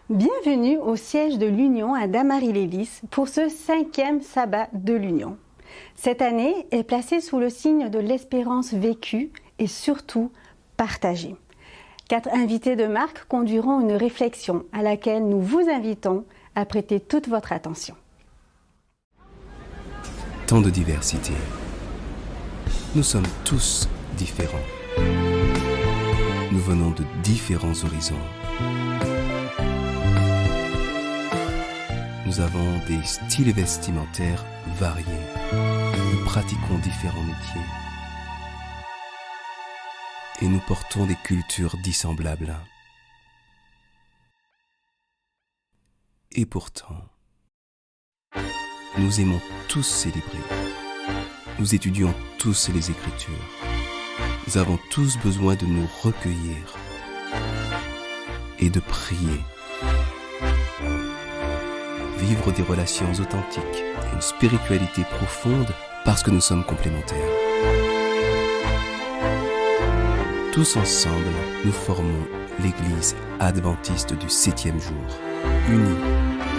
Bienvenue au siège de l'Union à Damary-Lévis pour ce 5e sabbat de l'Union. Cette année est placée sous le signe de l'espérance vécue et surtout partagée. 4 invités de marque conduiront une réflexion à laquelle nous vous invitons à prêter toute votre attention. Tant de diversité. Nous sommes tous différents. Nous venons de différents horizons. Nous avons des styles vestimentaires variés. Nous pratiquons différents métiers. Et nous portons des cultures dissemblables. Et pourtant, nous aimons tous célébrer. Nous étudions tous les Écritures. Nous avons tous besoin de nous recueillir et de prier. Vivre des relations authentiques et une spiritualité profonde parce que nous sommes complémentaires. Tous ensemble, nous formons l'Église adventiste du 7e jour, unis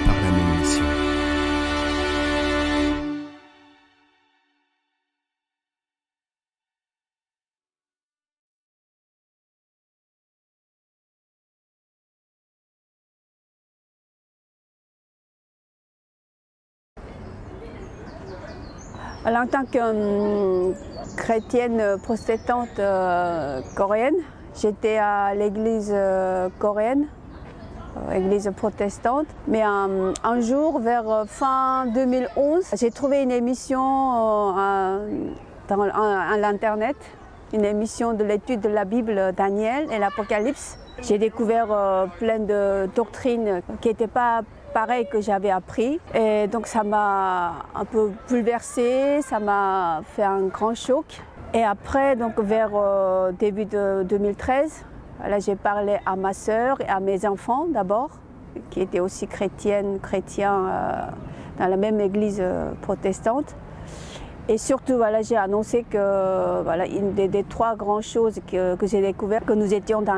par la même mission. Alors, en tant que chrétienne protestante coréenne, j'étais à l'église coréenne, église protestante. Mais un jour, vers fin 2011, j'ai trouvé une émission à l'internet, une émission de l'étude de la Bible, Daniel et l'Apocalypse. J'ai découvert plein de doctrines qui n'étaient pas pareil que j'avais appris, et donc ça m'a un peu bouleversée, ça m'a fait un grand choc. Et après, donc vers début de 2013, là j'ai parlé à ma sœur et à mes enfants d'abord, qui étaient aussi chrétiens dans la même église protestante. Et surtout, voilà, j'ai annoncé que voilà, une des 3 grandes choses que j'ai découvert, que nous étions dans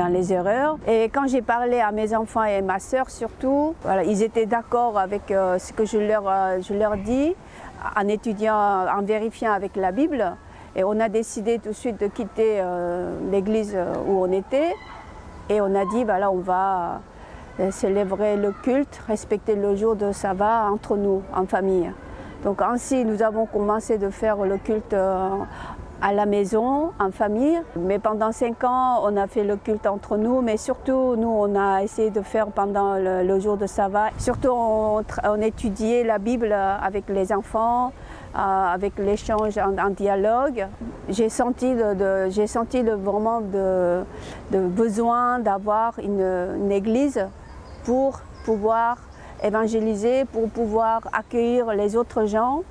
les erreurs. Et quand j'ai parlé à mes enfants et à ma sœur surtout, voilà, ils étaient d'accord avec ce que je leur dis, en étudiant, en vérifiant avec la Bible. Et on a décidé tout de suite de quitter l'église où on était. Et on a dit, voilà, on va célébrer le culte, respecter le jour de sabbat entre nous, en famille. Donc ainsi, nous avons commencé de faire le culte à la maison, en famille. Mais pendant 5 ans, on a fait le culte entre nous. Mais surtout, nous, on a essayé de faire pendant le jour de sabbat. Surtout, on étudiait la Bible avec les enfants, avec l'échange en dialogue. J'ai senti vraiment de besoin d'avoir une église pour pouvoir évangéliser, pour pouvoir accueillir les autres gens,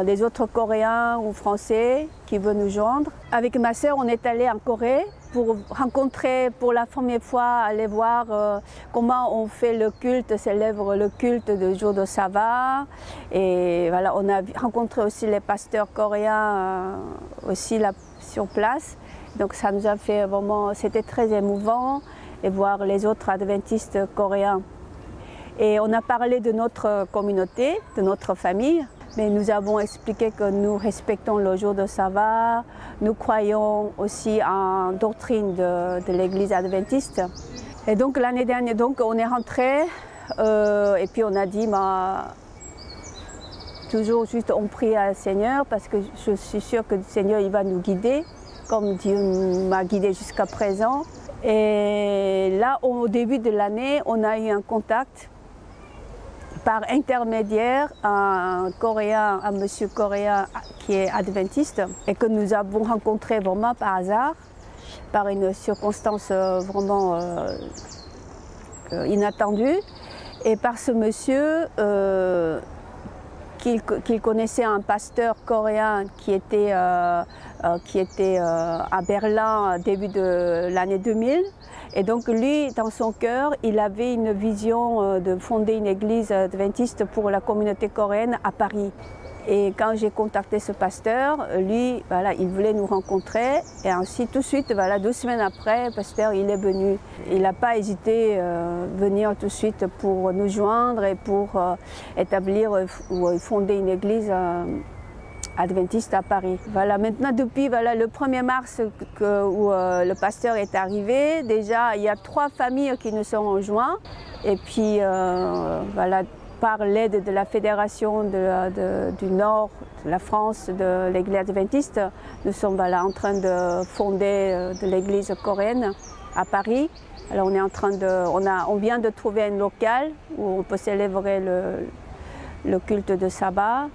les autres Coréens ou Français qui veulent nous joindre. Avec ma sœur, on est allé en Corée pour rencontrer pour la première fois, aller voir comment on fait le culte, célèbre le culte du jour de sabbat. Et voilà, on a rencontré aussi les pasteurs coréens aussi là sur place. Donc ça nous a fait vraiment, c'était très émouvant et voir les autres adventistes coréens. Et on a parlé de notre communauté, de notre famille, mais nous avons expliqué que nous respectons le jour de sabbat, nous croyons aussi en doctrine de l'église adventiste. Et donc l'année dernière, donc, on est rentré et puis on a dit, toujours juste on prie à le Seigneur parce que je suis sûre que le Seigneur il va nous guider, comme Dieu m'a guidé jusqu'à présent. Et là, au début de l'année, on a eu un contact par intermédiaire un monsieur coréen qui est adventiste et que nous avons rencontré vraiment par hasard, par une circonstance vraiment inattendue. Et par ce monsieur, qu'il connaissait un pasteur coréen qui était à Berlin début de l'année 2000. Et donc lui, dans son cœur, il avait une vision de fonder une église adventiste pour la communauté coréenne à Paris. Et quand j'ai contacté ce pasteur, lui, voilà, il voulait nous rencontrer. Et ensuite, tout de suite, voilà, 2 semaines après, le pasteur, il est venu. Il n'a pas hésité à venir tout de suite pour nous joindre et pour établir ou fonder une église adventiste à Paris. Voilà, maintenant, depuis voilà, le 1er mars où le pasteur est arrivé, déjà, il y a 3 familles qui nous sont rejointes. Et puis, voilà, par l'aide de la Fédération du Nord de la France, de l'Église adventiste, nous sommes voilà, en train de fonder de l'Église coréenne à Paris. Alors on vient de trouver un local où on peut célébrer le culte de sabbat.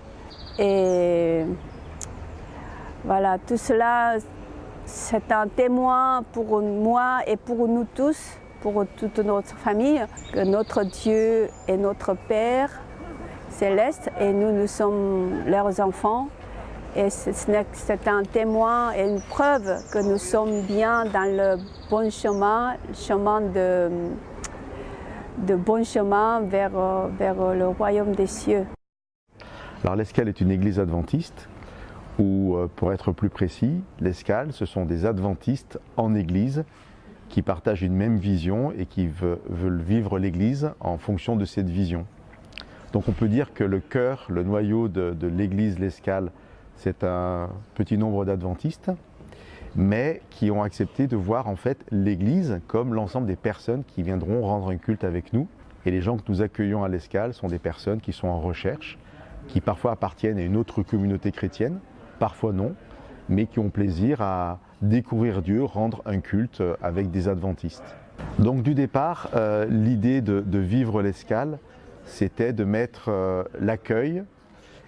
Et voilà, tout cela, c'est un témoin pour moi et pour nous tous, pour toute notre famille, que notre Dieu est notre Père céleste et nous sommes leurs enfants. Et c'est un témoin et une preuve que nous sommes bien dans le bon chemin, de bon chemin vers le royaume des cieux. Alors l'Escale est une église adventiste où, pour être plus précis, l'Escale, ce sont des adventistes en église qui partagent une même vision et qui veulent vivre l'Église en fonction de cette vision. Donc on peut dire que le cœur, le noyau de l'Église l'Escale, c'est un petit nombre d'adventistes, mais qui ont accepté de voir en fait l'Église comme l'ensemble des personnes qui viendront rendre un culte avec nous. Et les gens que nous accueillons à l'Escale sont des personnes qui sont en recherche, qui parfois appartiennent à une autre communauté chrétienne, parfois non, mais qui ont plaisir à découvrir Dieu, rendre un culte avec des adventistes. Donc du départ, l'idée de vivre l'Escale, c'était de mettre l'accueil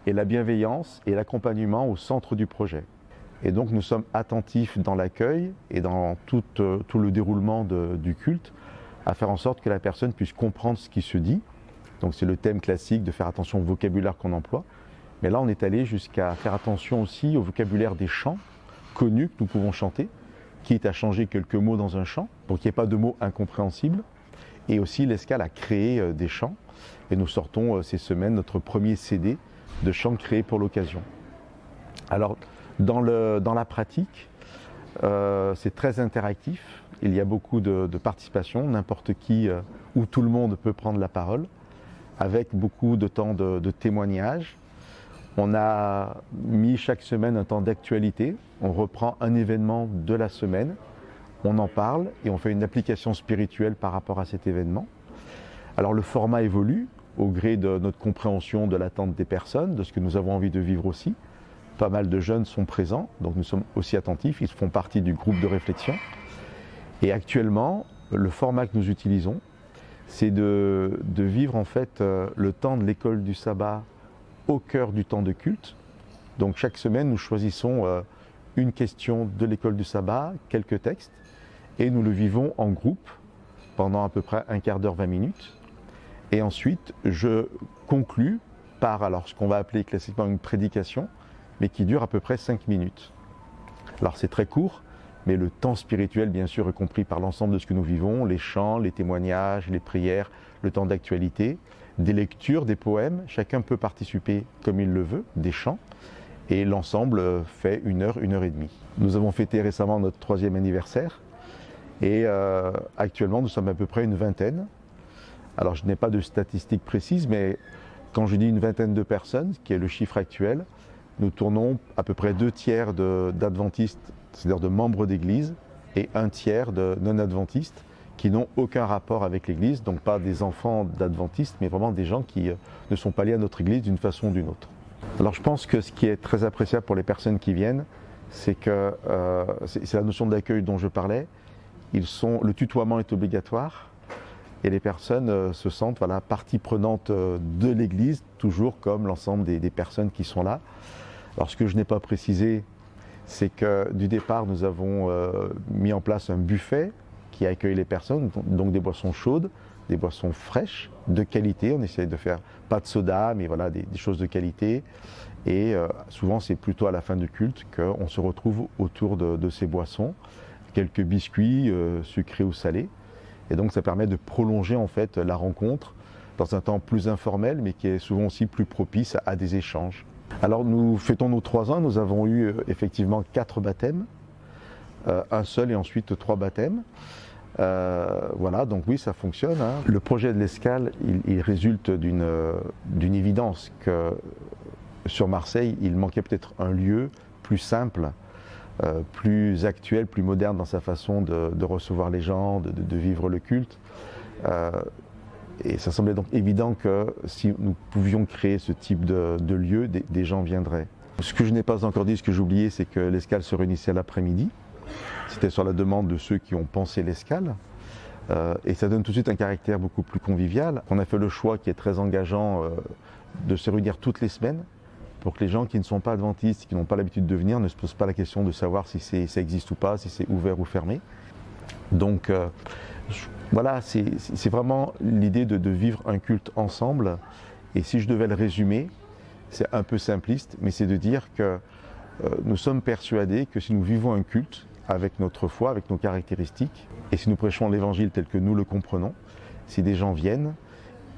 et la bienveillance et l'accompagnement au centre du projet. Et donc nous sommes attentifs dans l'accueil et dans tout le déroulement du culte, à faire en sorte que la personne puisse comprendre ce qui se dit. Donc c'est le thème classique de faire attention au vocabulaire qu'on emploie. Mais là on est allé jusqu'à faire attention aussi au vocabulaire des chants connus que nous pouvons chanter, quitte à changer quelques mots dans un chant, pour qu'il n'y ait pas de mots incompréhensibles. Et aussi l'Escale a créé des chants, et nous sortons ces semaines notre premier CD de chants créés pour l'occasion. Alors dans la pratique, c'est très interactif, il y a beaucoup de participation, n'importe qui ou tout le monde peut prendre la parole, avec beaucoup de temps de témoignage. On a mis chaque semaine un temps d'actualité, on reprend un événement de la semaine, on en parle et on fait une application spirituelle par rapport à cet événement. Alors le format évolue au gré de notre compréhension de l'attente des personnes, de ce que nous avons envie de vivre aussi. Pas mal de jeunes sont présents, donc nous sommes aussi attentifs, ils font partie du groupe de réflexion. Et actuellement, le format que nous utilisons, c'est de vivre en fait le temps de l'école du sabbat au cœur du temps de culte. Donc chaque semaine, nous choisissons une question de l'école du sabbat, quelques textes, et nous le vivons en groupe pendant à peu près un quart d'heure, 20 minutes. Et ensuite, je conclus par alors, ce qu'on va appeler classiquement une prédication, mais qui dure à peu près 5 minutes. Alors c'est très court, mais le temps spirituel, bien sûr, est compris par l'ensemble de ce que nous vivons, les chants, les témoignages, les prières, le temps d'actualité, des lectures, des poèmes. Chacun peut participer comme il le veut, des chants, et l'ensemble fait 1 heure, 1 heure et demie. Nous avons fêté récemment notre 3e anniversaire, et actuellement nous sommes à peu près une vingtaine. Alors je n'ai pas de statistiques précises, mais quand je dis une vingtaine de personnes, qui est le chiffre actuel, nous tournons à peu près 2 tiers d'adventistes, c'est-à-dire de membres d'église, et 1 tiers de non-adventistes qui n'ont aucun rapport avec l'église, donc pas des enfants d'adventistes, mais vraiment des gens qui ne sont pas liés à notre église d'une façon ou d'une autre. Alors je pense que ce qui est très appréciable pour les personnes qui viennent, c'est que c'est la notion d'accueil dont je parlais. Le tutoiement est obligatoire et les personnes se sentent partie prenante de l'église, toujours comme l'ensemble des personnes qui sont là. Alors ce que je n'ai pas précisé, c'est que du départ, nous avons mis en place un buffet qui accueille les personnes, donc des boissons chaudes, des boissons fraîches, de qualité. On essaie de faire pas de soda, mais voilà, des choses de qualité. Et souvent, c'est plutôt à la fin du culte qu'on se retrouve autour de ces boissons, quelques biscuits sucrés ou salés. Et donc, ça permet de prolonger en fait la rencontre dans un temps plus informel, mais qui est souvent aussi plus propice à des échanges. Alors nous fêtons nos 3 ans, nous avons eu effectivement 4 baptêmes, un seul et ensuite 3 baptêmes. Voilà, donc oui, ça fonctionne. Hein. Le projet de l'Escale, il résulte d'une évidence que sur Marseille, il manquait peut-être un lieu plus simple, plus actuel, plus moderne dans sa façon de recevoir les gens, de vivre le culte. Et ça semblait donc évident que si nous pouvions créer ce type de lieu, des gens viendraient. Ce que je n'ai pas encore dit, ce que j'ai oublié, c'est que l'Escale se réunissait l'après-midi. C'était sur la demande de ceux qui ont pensé l'Escale. Et ça donne tout de suite un caractère beaucoup plus convivial. On a fait le choix qui est très engageant de se réunir toutes les semaines pour que les gens qui ne sont pas adventistes, qui n'ont pas l'habitude de venir, ne se posent pas la question de savoir si ça existe ou pas, si c'est ouvert ou fermé. Donc voilà, c'est vraiment l'idée de vivre un culte ensemble. Et si je devais le résumer, c'est un peu simpliste, mais c'est de dire que nous sommes persuadés que si nous vivons un culte avec notre foi, avec nos caractéristiques, et si nous prêchons l'évangile tel que nous le comprenons, si des gens viennent,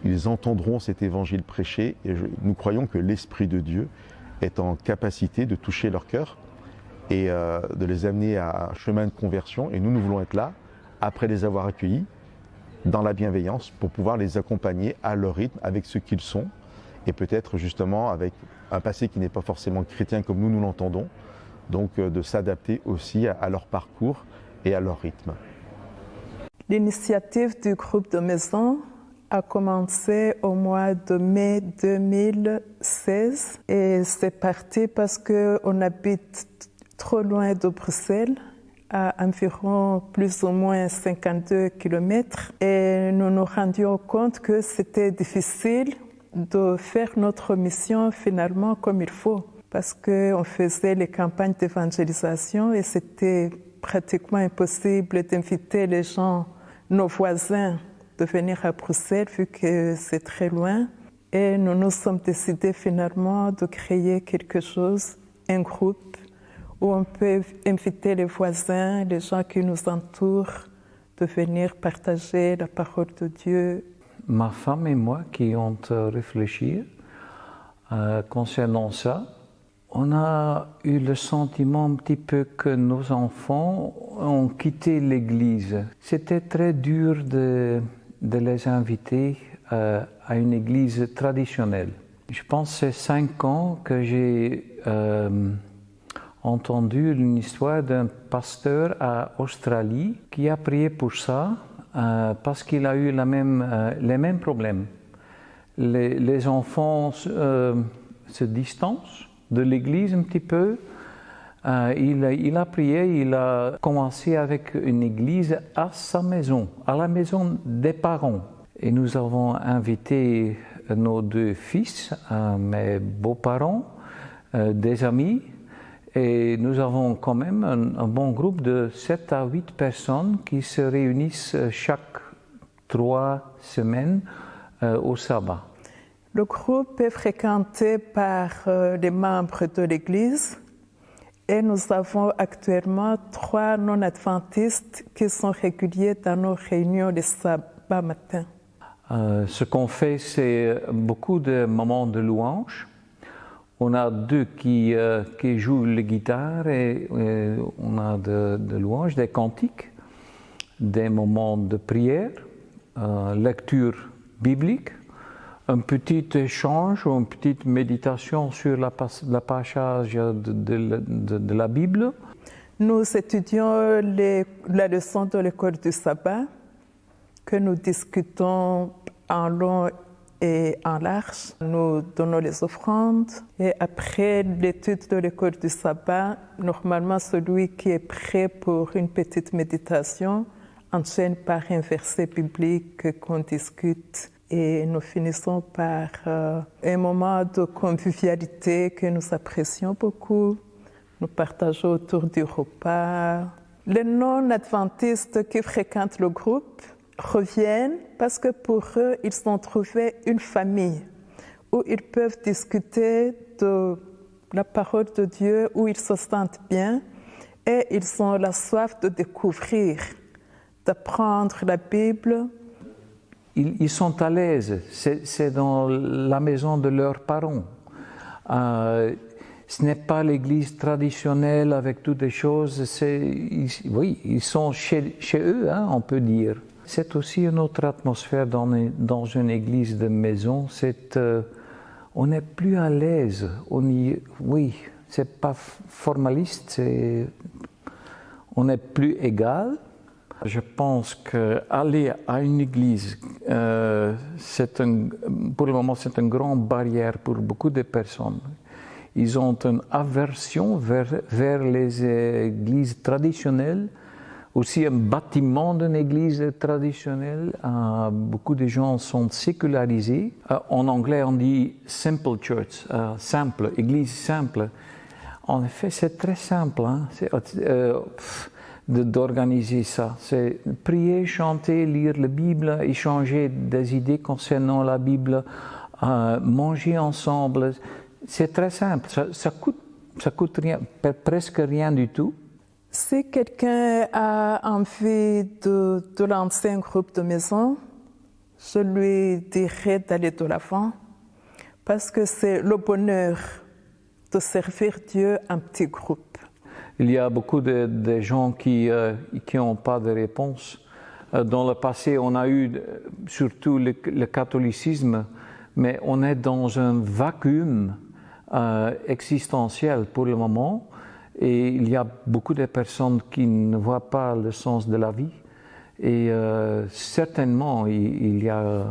ils entendront cet évangile prêché, et nous croyons que l'Esprit de Dieu est en capacité de toucher leur cœur et de les amener à un chemin de conversion. Et nous voulons être là, après les avoir accueillis, dans la bienveillance, pour pouvoir les accompagner à leur rythme, avec ce qu'ils sont, et peut-être justement avec un passé qui n'est pas forcément chrétien comme nous l'entendons, donc de s'adapter aussi à leur parcours et à leur rythme. L'initiative du groupe de maison a commencé au mois de mai 2016 et c'est parti parce qu'on habite trop loin de Bruxelles, à environ plus ou moins 52 km, et nous nous rendions compte que c'était difficile de faire notre mission finalement comme il faut, parce qu'on faisait les campagnes d'évangélisation et c'était pratiquement impossible d'inviter les gens, nos voisins, de venir à Bruxelles vu que c'est très loin. Et nous nous sommes décidés finalement de créer quelque chose, un groupe, où on peut inviter les voisins, les gens qui nous entourent, de venir partager la parole de Dieu. Ma femme et moi qui ont réfléchi concernant ça, on a eu le sentiment un petit peu que nos enfants ont quitté l'Église. C'était très dur de les inviter à une Église traditionnelle. Je pense que c'est 5 ans que j'ai entendu une histoire d'un pasteur à Australie qui a prié pour ça parce qu'il a eu les mêmes problèmes. Les enfants se distancent de l'Église un petit peu. Il a prié, il a commencé avec une église à sa maison, à la maison des parents. Et nous avons invité nos 2 fils, mes beaux-parents, des amis. Et nous avons quand même un bon groupe de 7 à 8 personnes qui se réunissent chaque 3 semaines au sabbat. Le groupe est fréquenté par les membres de l'Église et nous avons actuellement 3 non-adventistes qui sont réguliers dans nos réunions les sabbats matins. Ce qu'on fait, c'est beaucoup de moments de louange. On a 2 qui jouent la guitare et on a de louanges, des cantiques, des moments de prière, lecture biblique, un petit échange ou une petite méditation sur la passage de la Bible. Nous étudions la leçon de l'école du sabbat que nous discutons en long et en large. Nous donnons les offrandes et après l'étude de l'école du sabbat, normalement celui qui est prêt pour une petite méditation enchaîne par un verset biblique qu'on discute. Et nous finissons par un moment de convivialité que nous apprécions beaucoup. Nous partageons autour du repas. Les non-adventistes qui fréquentent le groupe reviennent parce que pour eux, ils ont trouvé une famille où ils peuvent discuter de la parole de Dieu, où ils se sentent bien et ils ont la soif de découvrir, d'apprendre la Bible. Ils sont à l'aise, c'est dans la maison de leurs parents. Ce n'est pas l'église traditionnelle avec toutes les choses, oui, ils sont chez eux, hein, on peut dire. C'est aussi une autre atmosphère dans une église de maison, on est plus à l'aise, oui, c'est pas formaliste, on est plus égal. Je pense qu'aller à une église, pour le moment, c'est une grande barrière pour beaucoup de personnes. Ils ont une aversion vers les églises traditionnelles, aussi un bâtiment d'une église traditionnelle. Beaucoup de gens sont sécularisés. En anglais, on dit simple church, simple, église simple. En effet, c'est très simple hein, d'organiser ça. C'est prier, chanter, lire la Bible, échanger des idées concernant la Bible, manger ensemble. C'est très simple, ça coûte rien, presque rien du tout. Si quelqu'un a envie de lancer un groupe de maison, je lui dirais d'aller de l'avant parce que c'est le bonheur de servir Dieu en petit groupe. Il y a beaucoup de gens qui n'ont pas de réponse. Dans le passé, on a eu surtout le catholicisme, mais on est dans un vacuum existentiel pour le moment et il y a beaucoup de personnes qui ne voient pas le sens de la vie et certainement il y a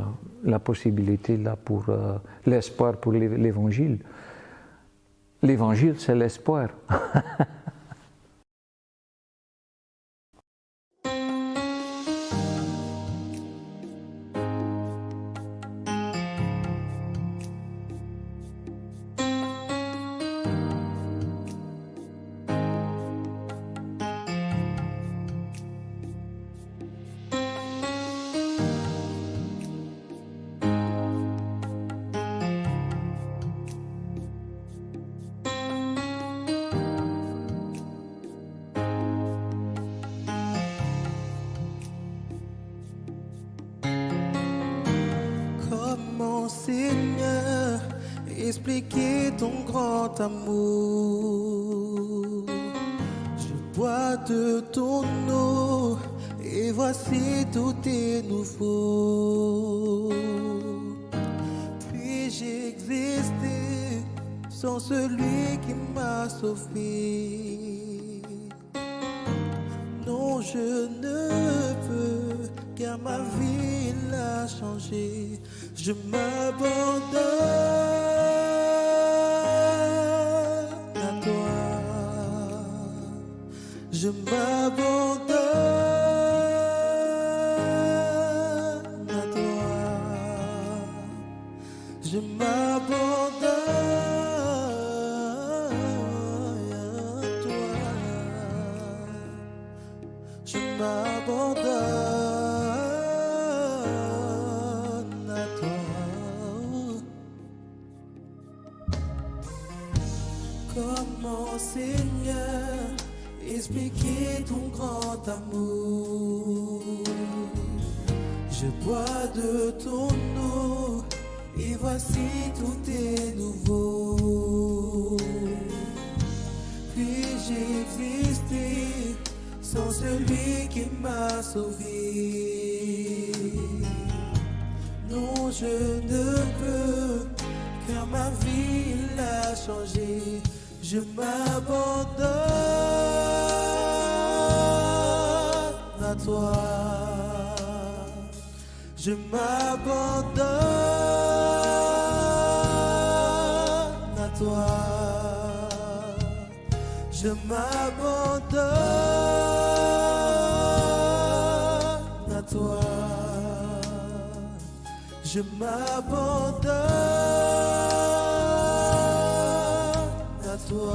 la possibilité là pour l'espoir pour l'évangile. L'évangile, c'est l'espoir. Seigneur, expliquer ton grand amour. Je bois de ton eau et voici tout est nouveau. Puis-je exister sans celui qui m'a sauvé? Non, je ne peux, car ma vie l'a changé. Je m'abandonne à toi. Je m'abandonne à toi. Je m'abandonne à toi. Je m'abandonne. Comment, Seigneur, expliquer ton grand amour? Je bois de ton eau et voici tout est nouveau. Puis-je exister sans celui qui m'a sauvé? Non, je ne peux, car ma vie l'a changé. Je m'abandonne à toi. Je m'abandonne à toi. Je m'abandonne à toi. Je m'abandonne à toi.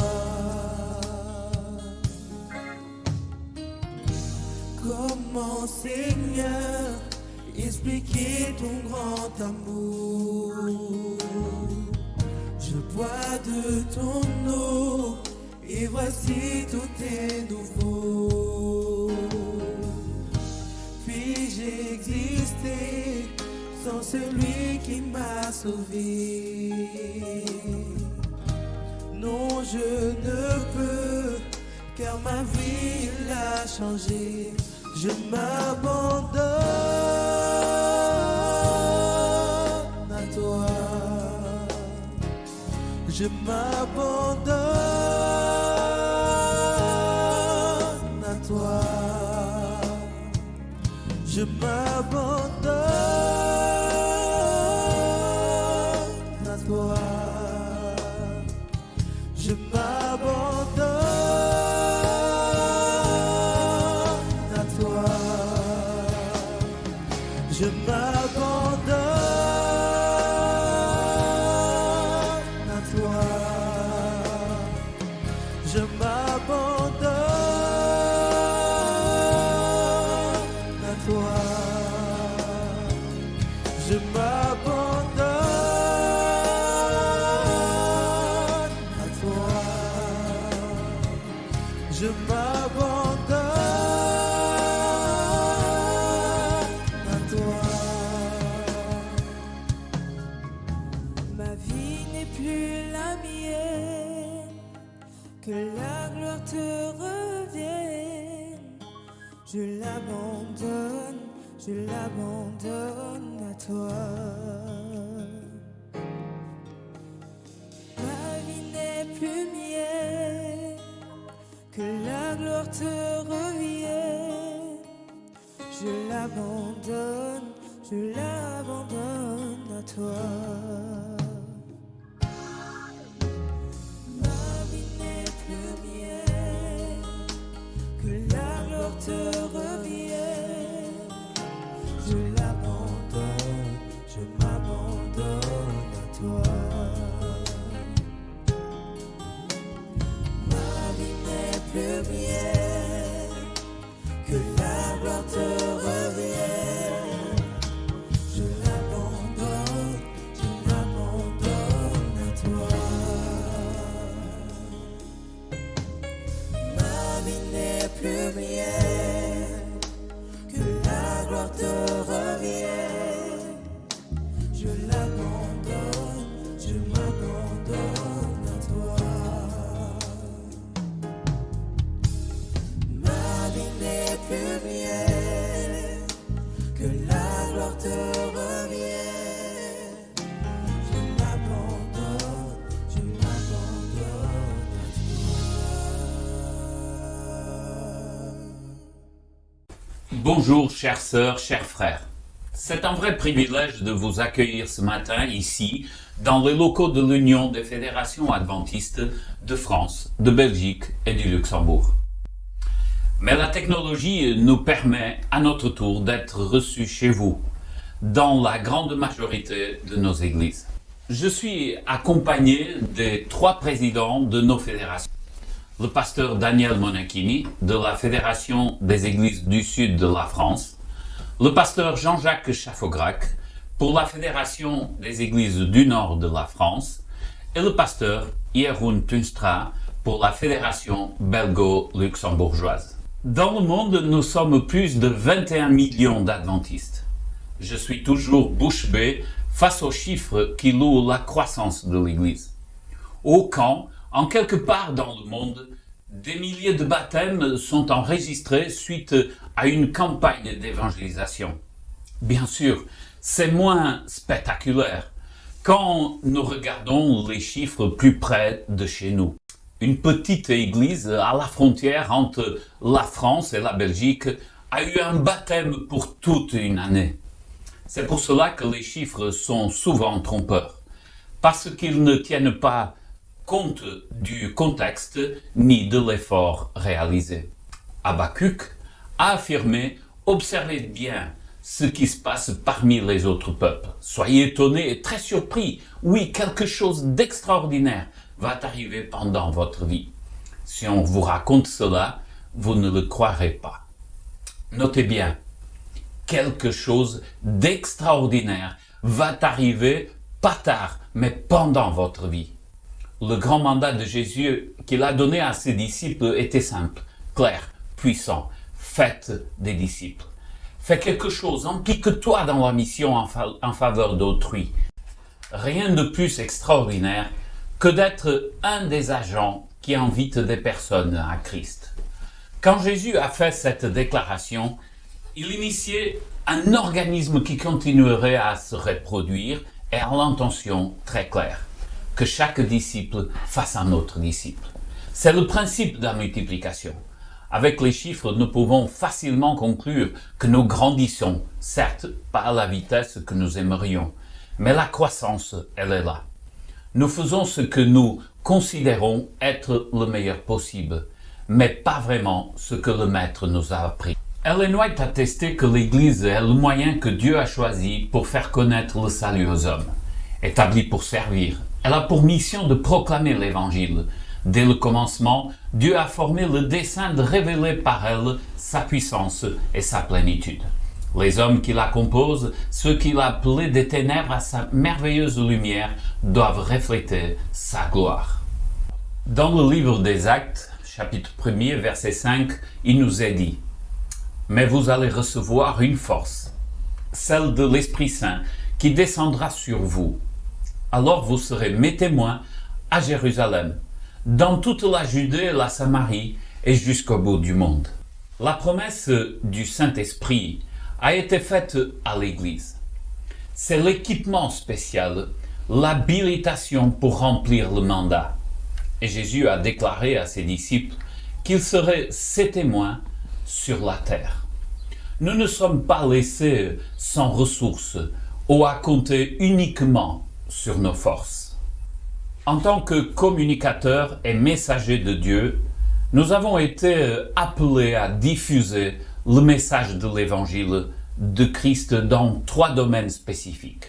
Comment, Seigneur, expliquer ton grand amour? Je bois de ton eau et voici tout est nouveau. Puis-je exister sans celui qui m'a sauvé? non, je ne peux, car ma vie l'a changé. Je m'abandonne à toi. Je m'abandonne à toi. Je m'abandonne à toi. Je m'abandonne à toi. Je m'abandonne à toi. Je m'abandonne à toi. Je m'abandonne à toi. Je m'abandonne à toi. Ma vie n'est plus la mienne, que la gloire te revienne. Je l'abandonne à toi. Ma vie n'est plus mienne, que la gloire te revienne. Je l'abandonne à toi. Ma vie n'est plus mienne, que la gloire te revienne. Je m'abandonne à toi. Ma vie n'est plus mienne, que la gloire te revienne. Je l'abandonne à toi. Ma vie n'est plus mienne, que la gloire te revienne. Je m'abandonne à toi. Ma vie n'est plus mienne, que la gloire te revienne. Je m'abandonne à toi. Bonjour chères sœurs, chers frères. C'est un vrai privilège de vous accueillir ce matin ici, dans les locaux de l'Union des fédérations adventistes de France, de Belgique et du Luxembourg. Mais la technologie nous permet à notre tour d'être reçus chez vous, dans la grande majorité de nos églises. Je suis accompagné des 3 présidents de nos fédérations. Le pasteur Daniel Monachini, de la Fédération des Églises du Sud de la France, le pasteur Jean-Jacques Chaffograc, pour la Fédération des Églises du Nord de la France, et le pasteur Jeroen Tunstra, pour la Fédération belgo-luxembourgeoise. Dans le monde, nous sommes plus de 21 millions d'adventistes. Je suis toujours bouche bée face aux chiffres qui louent la croissance de l'Église. Au camp, en quelque part dans le monde, des milliers de baptêmes sont enregistrés suite à une campagne d'évangélisation. Bien sûr, c'est moins spectaculaire quand nous regardons les chiffres plus près de chez nous. Une petite église à la frontière entre la France et la Belgique a eu un baptême pour toute une année. C'est pour cela que les chiffres sont souvent trompeurs, parce qu'ils ne tiennent pas compte du contexte ni de l'effort réalisé. Habakkuk a affirmé « Observez bien ce qui se passe parmi les autres peuples. Soyez étonnés et très surpris. Oui, quelque chose d'extraordinaire va arriver pendant votre vie. Si on vous raconte cela, vous ne le croirez pas. » Notez bien, quelque chose d'extraordinaire va arriver pas tard, mais pendant votre vie. Le grand mandat de Jésus qu'il a donné à ses disciples était simple, clair, puissant. Faites des disciples. Fais quelque chose, implique-toi dans la mission en faveur d'autrui. Rien de plus extraordinaire que d'être un des agents qui invitent des personnes à Christ. Quand Jésus a fait cette déclaration, il initiait un organisme qui continuerait à se reproduire et à l'intention très claire, que chaque disciple fasse un autre disciple. C'est le principe de la multiplication. Avec les chiffres, nous pouvons facilement conclure que nous grandissons, certes pas à la vitesse que nous aimerions, mais la croissance, elle est là. Nous faisons ce que nous considérons être le meilleur possible, mais pas vraiment ce que le Maître nous a appris. Ellen White a attesté que l'Église est le moyen que Dieu a choisi pour faire connaître le salut aux hommes. Établie pour servir, elle a pour mission de proclamer l'Évangile. Dès le commencement, Dieu a formé le dessein de révéler par elle sa puissance et sa plénitude. Les hommes qui la composent, ceux qu'il a appelés des ténèbres à sa merveilleuse lumière, doivent refléter sa gloire. Dans le livre des Actes, chapitre 1er, verset 5, il nous est dit « Mais vous allez recevoir une force, celle de l'Esprit Saint, qui descendra sur vous. Alors vous serez mes témoins à Jérusalem, dans toute la Judée et la Samarie et jusqu'au bout du monde. » La promesse du Saint-Esprit a été faite à l'Église. C'est l'équipement spécial, l'habilitation pour remplir le mandat. Et Jésus a déclaré à ses disciples qu'ils seraient ses témoins sur la terre. Nous ne sommes pas laissés sans ressources ou à compter uniquement sur nos forces. En tant que communicateurs et messagers de Dieu, nous avons été appelés à diffuser le message de l'Évangile de Christ dans 3 domaines spécifiques.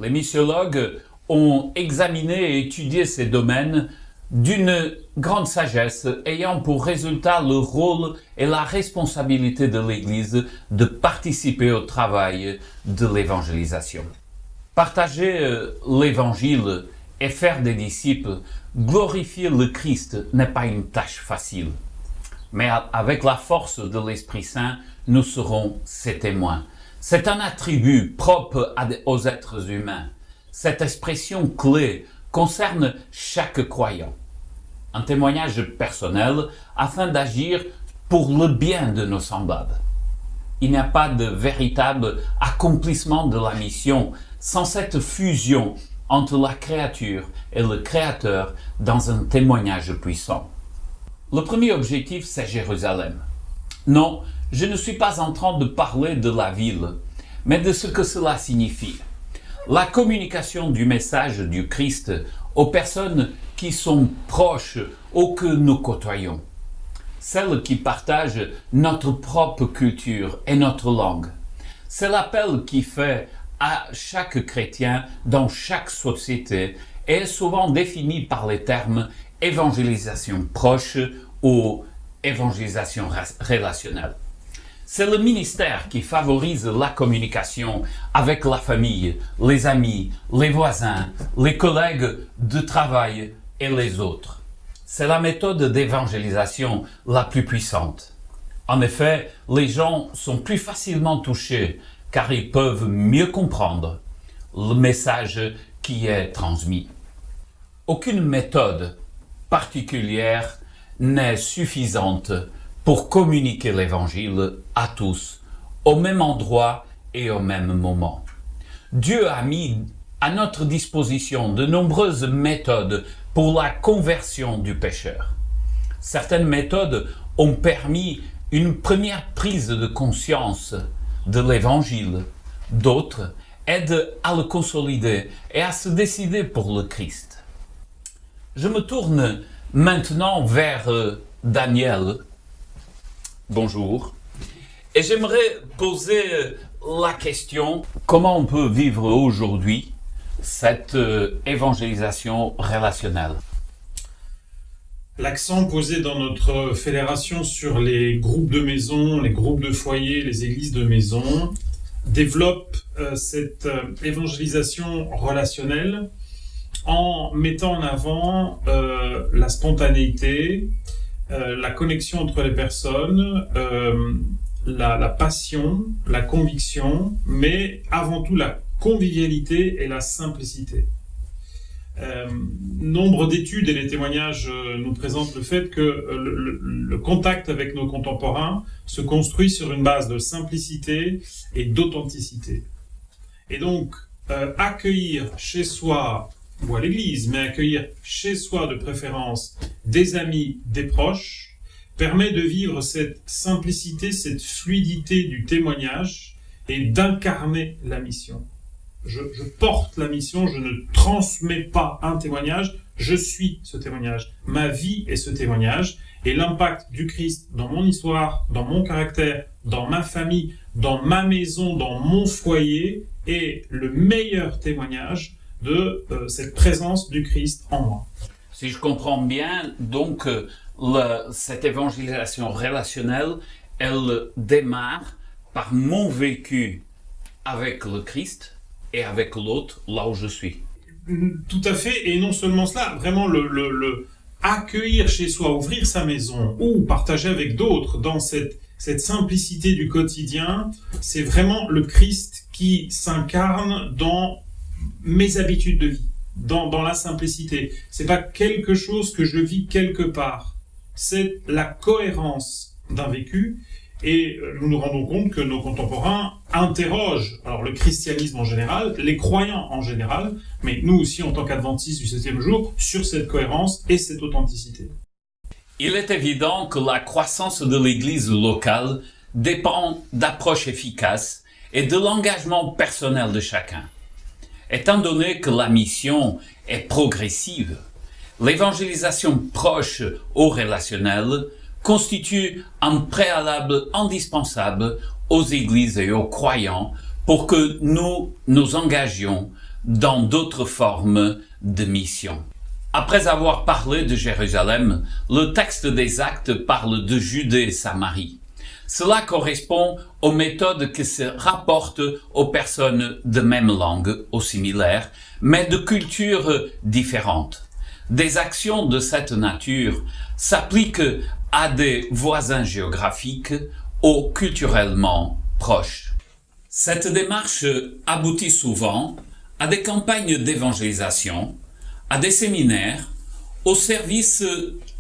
Les missiologues ont examiné et étudié ces domaines d'une grande sagesse, ayant pour résultat le rôle et la responsabilité de l'Église de participer au travail de l'évangélisation. Partager l'Évangile et faire des disciples, glorifier le Christ n'est pas une tâche facile. Mais avec la force de l'Esprit Saint, nous serons ses témoins. C'est un attribut propre aux êtres humains. Cette expression clé concerne chaque croyant. Un témoignage personnel afin d'agir pour le bien de nos semblables. Il n'y a pas de véritable accomplissement de la mission sans cette fusion entre la créature et le Créateur dans un témoignage puissant. Le premier objectif, c'est Jérusalem. Non, je ne suis pas en train de parler de la ville, mais de ce que cela signifie. La communication du message du Christ aux personnes qui sont proches ou que nous côtoyons. Celles qui partagent notre propre culture et notre langue. C'est l'appel qui fait à chaque chrétien dans chaque société et est souvent défini par les termes évangélisation proche ou évangélisation relationnelle. C'est le ministère qui favorise la communication avec la famille, les amis, les voisins, les collègues de travail et les autres. C'est la méthode d'évangélisation la plus puissante. En effet, les gens sont plus facilement touchés car ils peuvent mieux comprendre le message qui est transmis. Aucune méthode particulière n'est suffisante pour communiquer l'Évangile à tous, au même endroit et au même moment. Dieu a mis à notre disposition de nombreuses méthodes pour la conversion du pécheur. Certaines méthodes ont permis une première prise de conscience de l'Évangile. D'autres aident à le consolider et à se décider pour le Christ. Je me tourne maintenant vers Daniel. Bonjour. Et j'aimerais poser la question, comment on peut vivre aujourd'hui cette évangélisation relationnelle? L'accent posé dans notre fédération sur les groupes de maison, les groupes de foyer, les églises de maison, développe cette évangélisation relationnelle en mettant en avant la spontanéité, la connexion entre les personnes, la passion, la conviction, mais avant tout la convivialité et la simplicité. Nombre d'études et les témoignages nous présentent le fait que le contact avec nos contemporains se construit sur une base de simplicité et d'authenticité. Et donc, accueillir chez soi, ou à l'église, mais accueillir chez soi de préférence des amis, des proches, permet de vivre cette simplicité, cette fluidité du témoignage et d'incarner la mission. Je porte la mission, je ne transmets pas un témoignage, je suis ce témoignage. Ma vie est ce témoignage et l'impact du Christ dans mon histoire, dans mon caractère, dans ma famille, dans ma maison, dans mon foyer est le meilleur témoignage de cette présence du Christ en moi. Si je comprends bien, donc cette évangélisation relationnelle, elle démarre par mon vécu avec le Christ et avec l'autre, là où je suis. Tout à fait, et non seulement cela, vraiment le accueillir chez soi, ouvrir sa maison ou partager avec d'autres dans cette simplicité du quotidien, c'est vraiment le Christ qui s'incarne dans mes habitudes de vie, dans la simplicité. C'est pas quelque chose que je vis quelque part, c'est la cohérence d'un vécu. Et nous nous rendons compte que nos contemporains interrogent alors le christianisme en général, les croyants en général, mais nous aussi en tant qu'adventistes du 7e jour, sur cette cohérence et cette authenticité. Il est évident que la croissance de l'Église locale dépend d'approches efficaces et de l'engagement personnel de chacun. Étant donné que la mission est progressive, l'évangélisation proche au relationnel constitue un préalable indispensable aux églises et aux croyants pour que nous nous engagions dans d'autres formes de mission. Après avoir parlé de Jérusalem, le texte des Actes parle de Judée et Samarie. Cela correspond aux méthodes qui se rapportent aux personnes de même langue ou similaires, mais de cultures différentes. Des actions de cette nature s'appliquent à des voisins géographiques ou culturellement proches. Cette démarche aboutit souvent à des campagnes d'évangélisation, à des séminaires, au service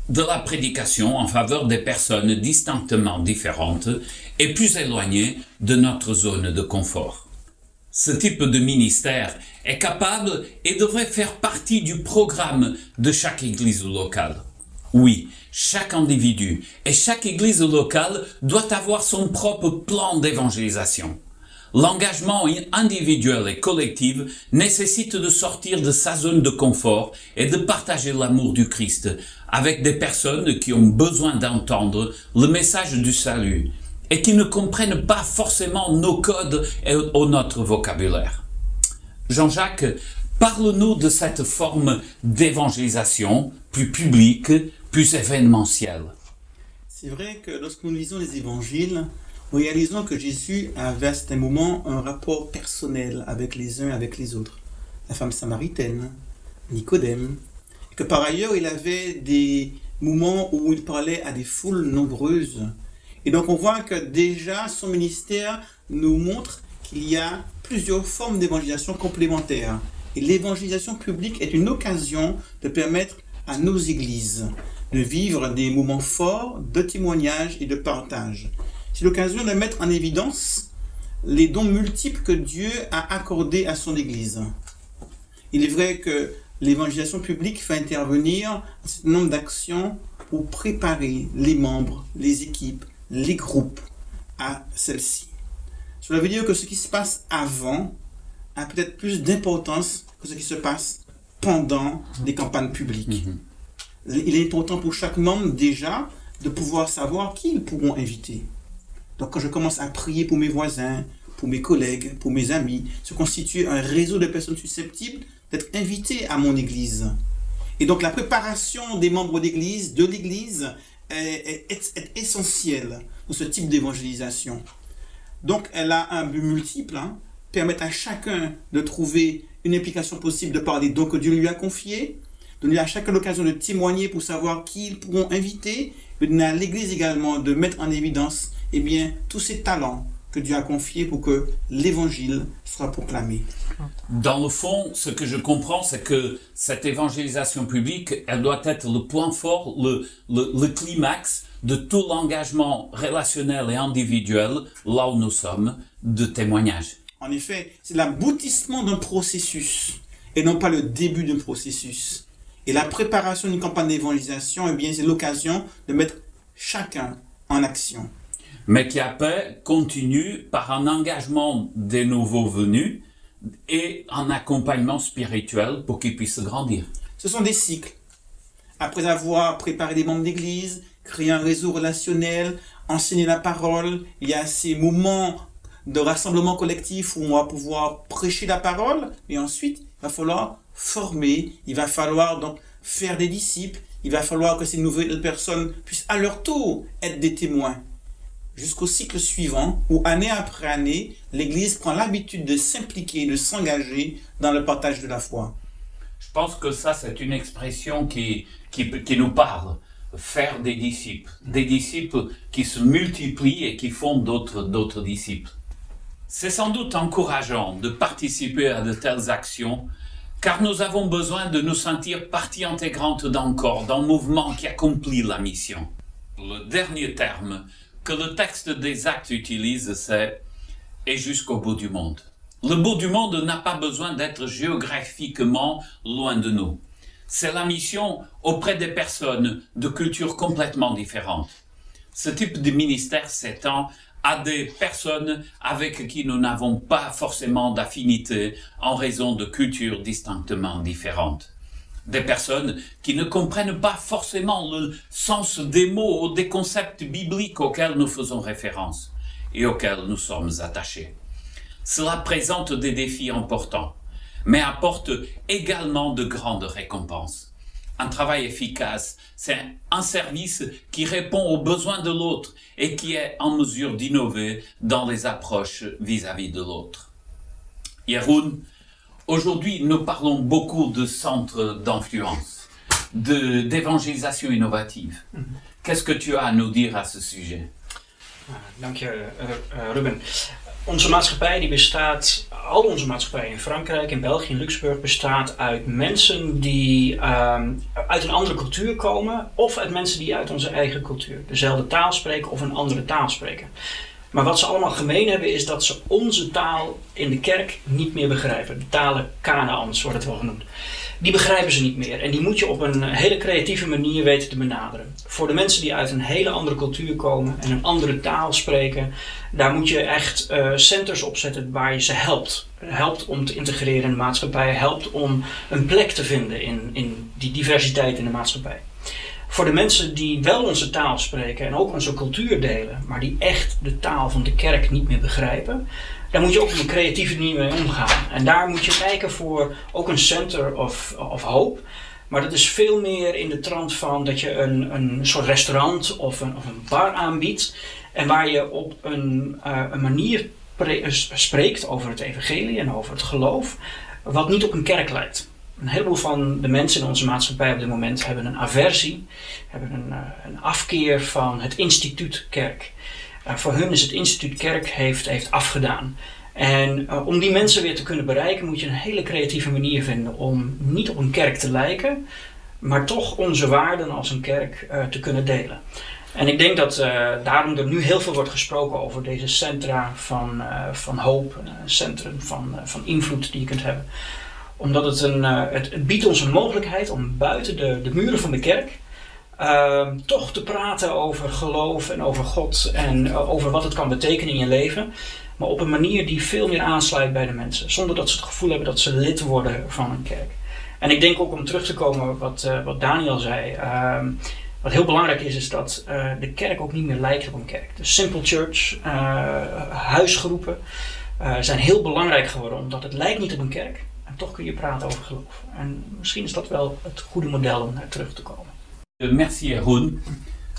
de la prédication en faveur des personnes distinctement différentes et plus éloignées de notre zone de confort. Ce type de ministère est capable et devrait faire partie du programme de chaque église locale. Oui, chaque individu et chaque église locale doit avoir son propre plan d'évangélisation. L'engagement individuel et collectif nécessite de sortir de sa zone de confort et de partager l'amour du Christ avec des personnes qui ont besoin d'entendre le message du salut et qui ne comprennent pas forcément nos codes ou notre vocabulaire. Jean-Jacques, parle-nous de cette forme d'évangélisation plus publique, plus événementielle. C'est vrai que lorsque nous lisons les évangiles, nous réalisons que Jésus avait à certains moments un rapport personnel avec les uns et avec les autres. La femme samaritaine, Nicodème, et que par ailleurs il avait des moments où il parlait à des foules nombreuses. Et donc on voit que déjà son ministère nous montre qu'il y a plusieurs formes d'évangélisation complémentaires. Et l'évangélisation publique est une occasion de permettre à nos églises de vivre des moments forts de témoignage et de partage. C'est l'occasion de mettre en évidence les dons multiples que Dieu a accordés à son Église. Il est vrai que l'évangélisation publique fait intervenir un certain nombre d'actions pour préparer les membres, les équipes, les groupes à celle-ci. Cela veut dire que ce qui se passe avant a peut-être plus d'importance que ce qui se passe pendant les campagnes publiques. Il est important pour chaque membre déjà de pouvoir savoir qui ils pourront inviter. Donc quand je commence à prier pour mes voisins, pour mes collègues, pour mes amis, se constitue un réseau de personnes susceptibles d'être invitées à mon église. Et donc la préparation des membres d'église, de l'église, est essentielle dans ce type d'évangélisation. Donc elle a un but multiple, permettre à chacun de trouver une implication possible de par les dons que Dieu lui a confiés, donner à chacun l'occasion de témoigner pour savoir qui ils pourront inviter, et donner à l'église également de mettre en évidence tous ses talents que Dieu a confiée pour que l'évangile soit proclamé. Dans le fond, ce que je comprends, c'est que cette évangélisation publique, elle doit être le point fort, le climax de tout l'engagement relationnel et individuel, là où nous sommes, de témoignage. En effet, c'est l'aboutissement d'un processus et non pas le début d'un processus. Et la préparation d'une campagne d'évangélisation, eh bien, c'est l'occasion de mettre chacun en action. Mais qui après continue par un engagement des nouveaux venus et un accompagnement spirituel pour qu'ils puissent grandir. Ce sont des cycles. Après avoir préparé des membres d'église, créé un réseau relationnel, enseigné la parole, il y a ces moments de rassemblement collectif où on va pouvoir prêcher la parole, et ensuite il va falloir former, il va falloir donc faire des disciples, il va falloir que ces nouvelles personnes puissent à leur tour être des témoins. Jusqu'au cycle suivant, où année après année, l'Église prend l'habitude de s'impliquer, de s'engager dans le partage de la foi. Je pense que ça, c'est une expression qui nous parle. Faire des disciples qui se multiplient et qui font d'autres disciples. C'est sans doute encourageant de participer à de telles actions, car nous avons besoin de nous sentir partie intégrante d'un corps, d'un mouvement qui accomplit la mission. Le dernier terme que le texte des Actes utilise, c'est « et jusqu'au bout du monde ». Le bout du monde n'a pas besoin d'être géographiquement loin de nous. C'est la mission auprès des personnes de cultures complètement différentes. Ce type de ministère s'étend à des personnes avec qui nous n'avons pas forcément d'affinité en raison de cultures distinctement différentes. Des personnes qui ne comprennent pas forcément le sens des mots ou des concepts bibliques auxquels nous faisons référence et auxquels nous sommes attachés. Cela présente des défis importants, mais apporte également de grandes récompenses. Un travail efficace, c'est un service qui répond aux besoins de l'autre et qui est en mesure d'innover dans les approches vis-à-vis de l'autre. Jeroen, aujourd'hui, nous parlons beaucoup de centres d'influence, d'évangélisation innovative. Qu'est-ce que tu as à nous dire à ce sujet? Dank je, Ruben. Onze maatschappij die bestaat, al onze maatschappij in Frankrijk, in België, in Luxemburg, bestaat uit mensen die uit een andere cultuur komen, of uit mensen die uit onze eigen cultuur dezelfde taal spreken of een andere taal spreken. Maar wat ze allemaal gemeen hebben is dat ze onze taal in de kerk niet meer begrijpen. De talen Kanaans wordt het wel genoemd. Die begrijpen ze niet meer en die moet je op een hele creatieve manier weten te benaderen. Voor de mensen die uit een hele andere cultuur komen en een andere taal spreken, daar moet je echt centers opzetten waar je ze helpt. Helpt om te integreren in de maatschappij, helpt om een plek te vinden in die diversiteit in de maatschappij. Voor de mensen die wel onze taal spreken en ook onze cultuur delen, maar die echt de taal van de kerk niet meer begrijpen, daar moet je ook op een creatieve manier mee omgaan. En daar moet je kijken voor ook een center of hope. Maar dat is veel meer in de trant van dat je een soort restaurant of een bar aanbiedt. En waar je op een manier spreekt over het evangelie en over het geloof, wat niet op een kerk lijkt. Een heleboel van de mensen in onze maatschappij op dit moment hebben een aversie, hebben een afkeer van het instituut kerk. Voor hun is het instituut kerk heeft afgedaan. En om die mensen weer te kunnen bereiken moet je een hele creatieve manier vinden om niet op een kerk te lijken, maar toch onze waarden als een kerk te kunnen delen. En ik denk dat daarom er nu heel veel wordt gesproken over deze centra van hoop, een centrum van invloed die je kunt hebben. Omdat het biedt ons een mogelijkheid om buiten de muren van de kerk toch te praten over geloof en over God en over wat het kan betekenen in je leven. Maar op een manier die veel meer aansluit bij de mensen. Zonder dat ze het gevoel hebben dat ze lid worden van een kerk. En ik denk ook om terug te komen wat Daniel zei. Wat heel belangrijk is dat de kerk ook niet meer lijkt op een kerk. De Simple Church, huisgroepen zijn heel belangrijk geworden. Omdat het lijkt niet op een kerk. En toch kun je praten over geloof. En misschien is dat wel het goede model om naar terug te komen. Merci Jeroen.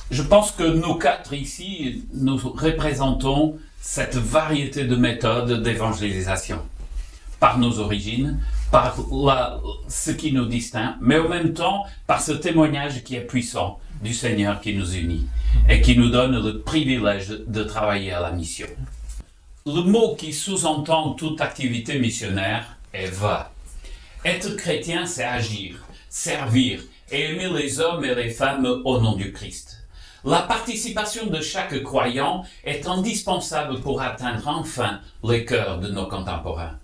Je pense que nous quatre ici, nous représentons cette variété de méthodes d'évangélisation. Par nos origines, par ce qui nous distingue, mais en même temps par ce témoignage qui est puissant du Seigneur qui nous unit et qui nous donne le privilège de travailler à la mission. Le mot qui sous-entend toute activité missionnaire est « va ». Être chrétien, c'est agir, servir et aimer les hommes et les femmes au nom du Christ. La participation de chaque croyant est indispensable pour atteindre enfin les cœurs de nos contemporains.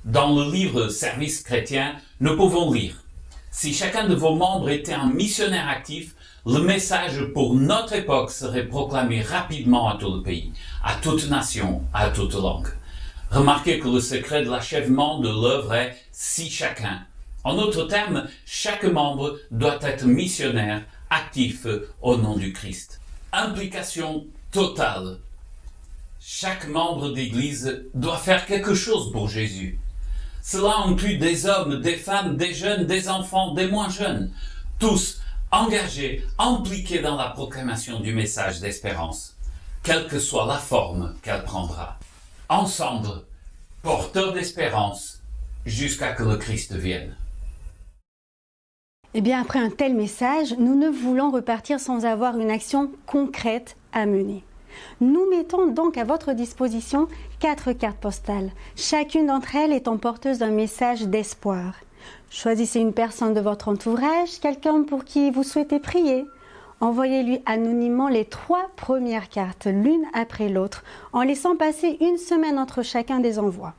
Dans le livre Service chrétien, nous pouvons lire « Si chacun de vos membres était un missionnaire actif, le message pour notre époque serait proclamé rapidement à tout le pays, à toute nation, à toute langue. » Remarquez que le secret de l'achèvement de l'œuvre est « si chacun ». En d'autres termes, chaque membre doit être missionnaire actif au nom du Christ. Implication totale. Chaque membre d'Église doit faire quelque chose pour Jésus. Cela inclut des hommes, des femmes, des jeunes, des enfants, des moins jeunes, tous engagés, impliqués dans la proclamation du message d'espérance, quelle que soit la forme qu'elle prendra. Ensemble, porteurs d'espérance, jusqu'à que le Christ vienne. Eh bien, après un tel message, nous ne voulons repartir sans avoir une action concrète à mener. Nous mettons donc à votre disposition 4 cartes postales. Chacune d'entre elles étant porteuse d'un message d'espoir. Choisissez une personne de votre entourage, quelqu'un pour qui vous souhaitez prier. Envoyez-lui anonymement les 3 premières cartes, l'une après l'autre, en laissant passer une semaine entre chacun des envois.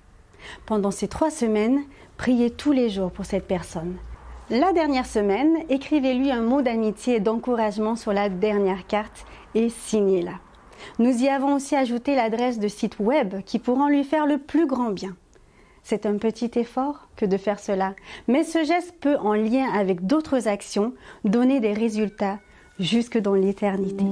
Pendant ces 3 semaines, priez tous les jours pour cette personne. La dernière semaine, écrivez-lui un mot d'amitié et d'encouragement sur la dernière carte et signez-la. Nous y avons aussi ajouté l'adresse de site web qui pourront lui faire le plus grand bien. C'est un petit effort que de faire cela, mais ce geste peut, en lien avec d'autres actions, donner des résultats jusque dans l'éternité.